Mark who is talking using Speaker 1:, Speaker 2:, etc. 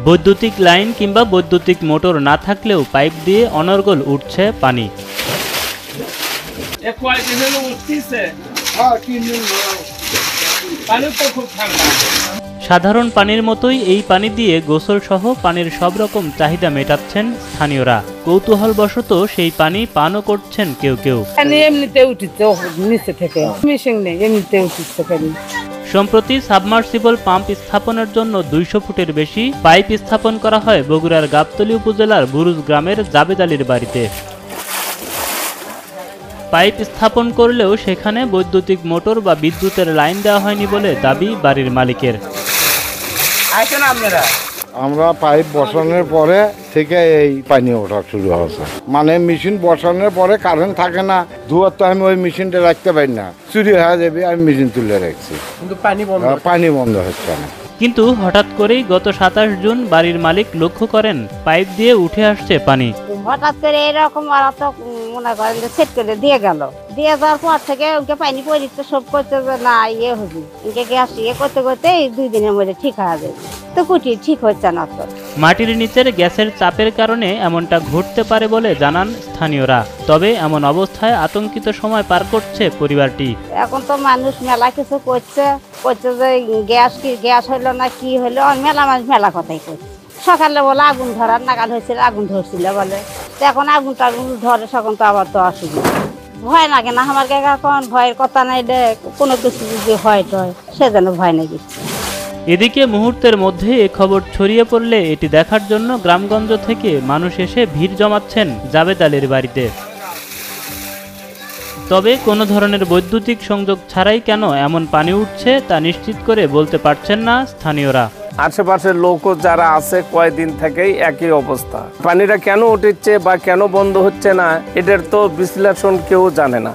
Speaker 1: বৈদ্যুতিক লাইন কিংবা বৈদ্যুতিক মোটর না থাকলেও পাইপ দিয়ে অনর্গল উঠছে পানি। সাধারণ পানির মতোই এই পানি দিয়ে গোসল সহ পানির সব রকম চাহিদা মেটাচ্ছেন স্থানীয়রা। কৌতূহলবশত সেই পানি পানও করছেন কেউ কেউ। সম্প্রতি সাবমার্সিবল পাম্প স্থাপনের জন্য 200 ফুটের বেশি পাইপ স্থাপন করা হয় বগুড়ার গাবতলী উপজেলার বুরুজ গ্রামের জাবেদ আলীর বাড়িতে। পাইপ স্থাপন করলেও সেখানে বৈদ্যুতিক মোটর বা বিদ্যুতের লাইন দেওয়া হয়নি বলে দাবি বাড়ির মালিকের।
Speaker 2: আমরা পাইপ বসানোর পরে থেকে এই পানি ওঠা শুরু হয়েছে। মানে মেশিন বসানোর পরে কারেন্ট থাকে না, ধোয়ার তো আমি ওই মেশিনটা রাখতে পারি না, চুরি হয়ে যাবে, আমি মেশিন তুলে রাখছি, কিন্তু পানি বন্ধ হচ্ছে না।
Speaker 1: কিন্তু হঠাৎ করেই গত 27 জুন বাড়ির মালিক লক্ষ্য করেন পাইপ দিয়ে উঠে আসছে পানি।
Speaker 3: হঠাৎ করে এরকম মনে করেন যে সেট করে দিয়ে গেল, দিয়ে যাওয়ার পর থেকে ওকে পানি পরিতে সব করতে না ইয়ে হবে, ওকে গ্যাস ইয়ে করতে করতে 2 দিনের মধ্যে ঠিক হয়ে যাবে, তো কুটি ঠিক হচ্ছে না। তো
Speaker 1: মাটির নিচের গ্যাসের চাপের কারণে এমনটা ঘটতে পারে বলে জানান স্থানীয়রা। তবে এমন অবস্থায় আতঙ্কিত সময় পার করছে পরিবারটি।
Speaker 3: এখন তো মানুষ মেলা কিছু করছে যে গ্যাস হইলো না কি হইলো, মেলা মানুষ মেলা কথাই করছে। সকালে বলে আগুন ধরার নাগাল হয়েছিল, আগুন ধরছিল বলে, এখন আগুন ধরে তখন তো আবার তো অসুবিধা। ভয় লাগে না আমার কাছে, এখন ভয়ের কথা নাই, কোনো কিছু যদি হয় সেজন্য ভয় নেই কিছু।
Speaker 1: এদিকে মুহূর্তের মধ্যে এ খবর ছড়িয়ে পড়লে এটি দেখার জন্য গ্রামগঞ্জ থেকে মানুষ এসে ভিড় জমাচ্ছেন জাবেদ আলীর বাড়িতে। তবে কোনো ধরনের বৈদ্যুতিক সংযোগ ছাড়াই কেন এমন পানি উঠছে তা নিশ্চিত করে বলতে পারছেন না স্থানীয়রা।
Speaker 4: আশেপাশের লোক যারা আছে কয়েকদিন থেকেই একই অবস্থা। পানিটা কেন উঠছে বা কেন বন্ধ হচ্ছে না, এটার তো বিশ্লেষণ কেউ জানে না।